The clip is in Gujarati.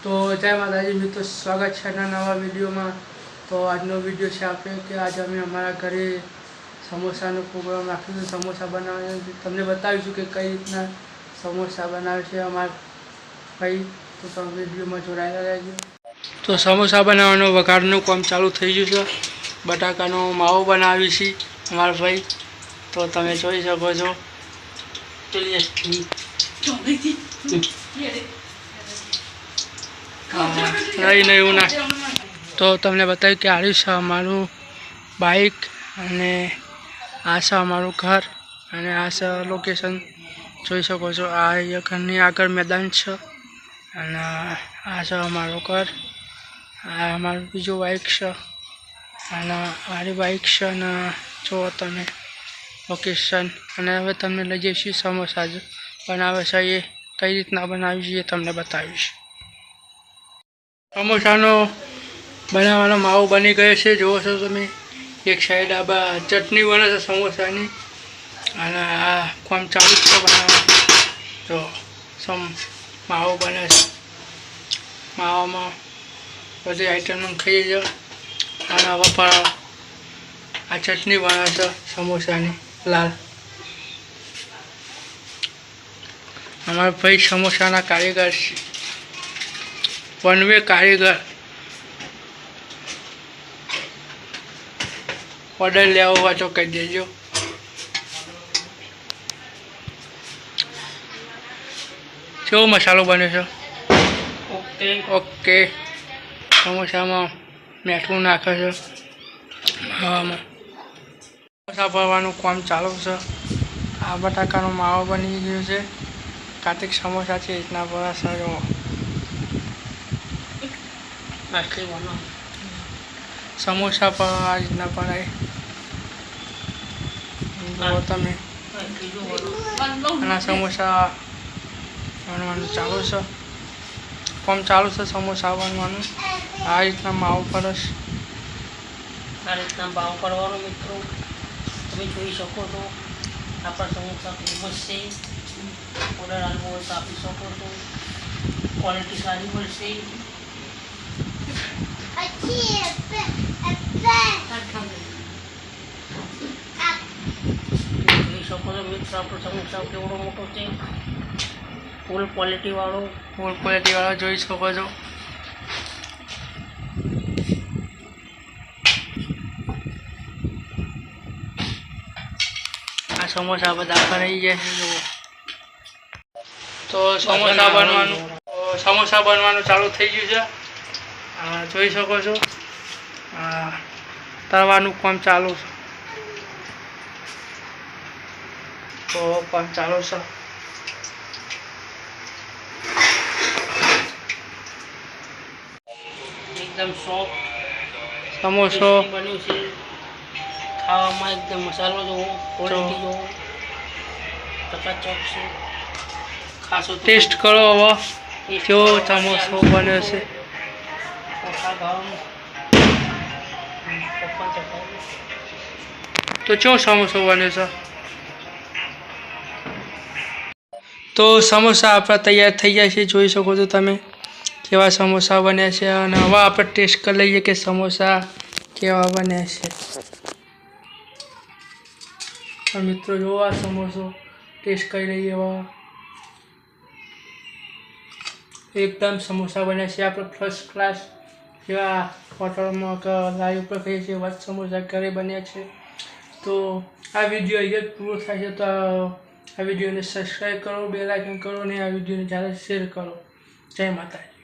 તો જય માતાજી મિત્રો, સ્વાગત છે નવા વિડીયોમાં। તો આજનો વિડીયો છે આપણે કે આજે અમે અમારા ઘરે સમોસાનો પ્રોગ્રામ રાખ્યો છે। સમોસા બનાવવા તમને બતાવીશું કે કઈ રીતના સમોસા બનાવે છે અમારા ભાઈ। તો તમે વિડીયોમાં જોડાયેલા રહેજો। તો સમોસા બનાવવાનો વઘારનું કામ ચાલુ થઈ ગયું છે। બટાકાનો માવો બનાવી છે અમારા ભાઈ, તો તમે જોઈ શકો છો। નહીં એવું ના, તો તમને બતાવ્યું કે આ છે અમારું બાઇક અને આ છે અમારું ઘર અને આ છે લોકેશન જોઈ શકો છો। આ ઘરની આગળ મેદાન છે અને આ છે અમારું ઘર। આ અમારું બીજું બાઇક છે અને મારી બાઇક છે અને જો તમે લોકેશન। અને હવે તમને લઈ જઈશું સમોસા બનાવે છે એ કઈ રીતના બનાવી છે એ તમને બતાવીશ। સમોસાનો બનાવવાનો માવો બની ગયો છે, જુઓ છો તમે। એક સાઈડ આ ચટણી બને છે સમોસાની અને આ કામ ચાલુ જ છે બનાવવાનું। તો માવો બને છે, માવામાં બધી આઈટમ ખાઈએ છે અને હવે પણ આ ચટણી બને છે સમોસાની લાલ। અમારા ભાઈ સમોસાના કારીગર છે, વનવે કારીગર। ઓર્ડર લેવો હોય તો કહી દેજો। કેવો મસાલો બને છે? ઓકે। સમોસામાં મીઠું નાખે છે, હવામાં સમોસા ભરવાનું કામ ચાલુ છે। આ બટાકાનો માવો બની ગયો છે, કાર્તિક સમોસા છે રીતના ભરાશે। સમોસા પર આ રીતના ભરાય તમે। અને સમોસા બનવાનું ચાલુ છે, કામ ચાલુ છે સમોસા બનવાનું। આ રીતના માવો પરસ, આ રીતના ભાવ કરવાનો મિત્રો, તમે જોઈ શકો છો। આપણા સમોસા ફેમસ છે, ઓર્ડર આપવો હોય તો આપી શકો છો, ક્વોલિટી સારી મળશે। જોઈ શકો છો મિત્રો, આપણો સમોસા કેવડો મોટો છે, ફૂલ ક્વોલિટી વાળો જોઈ શકો છો। આ સમોસા બધા ભરાઈ ગયા છે જુઓ। તો સમોસા બનવાનું ચાલુ થઈ ગયું છે, જોઈ શકો છો। તળવાનું કામ ચાલુ છે, તો કામ ચાલુ છે। એકદમ સોફ્ટ સમોસો બન્યું છે, ખાવામાં એકદમ મસાલો જોવો, ક્વોલિટી જોવો, ચકાચક છે। ખાસો ટેસ્ટ કરો હવે કેવો સમોસો બન્યો છે। તો કેવો સમોસો બન્યો છે? તો સમોસા આપણા તૈયાર થઈ જાય છે, જોઈ શકો છો તમે કેવા સમોસા બન્યા છે। અને હવે આપણે ટેસ્ટ કરી લઈએ કે સમોસા કેવા બન્યા છે। તો મિત્રો જો આ સમોસો ટેસ્ટ કરી લઈએ હવે। એકદમ સમોસા બન્યા છે આપણે ફર્સ્ટ ક્લાસ, જેવા હોટલમાં કે લારી ઉપર ખાઈએ છીએ એવા જ સમોસા ઘરે બન્યા છે। તો આ વિડીયો અહીંયા જ પૂરો થાય છે। તો આ વિડીયોને સબસ્ક્રાઈબ કરો, બેલ આઇકન કરો અને આ વિડીયોને ज़्यादा શેર કરો। જય માતાજી।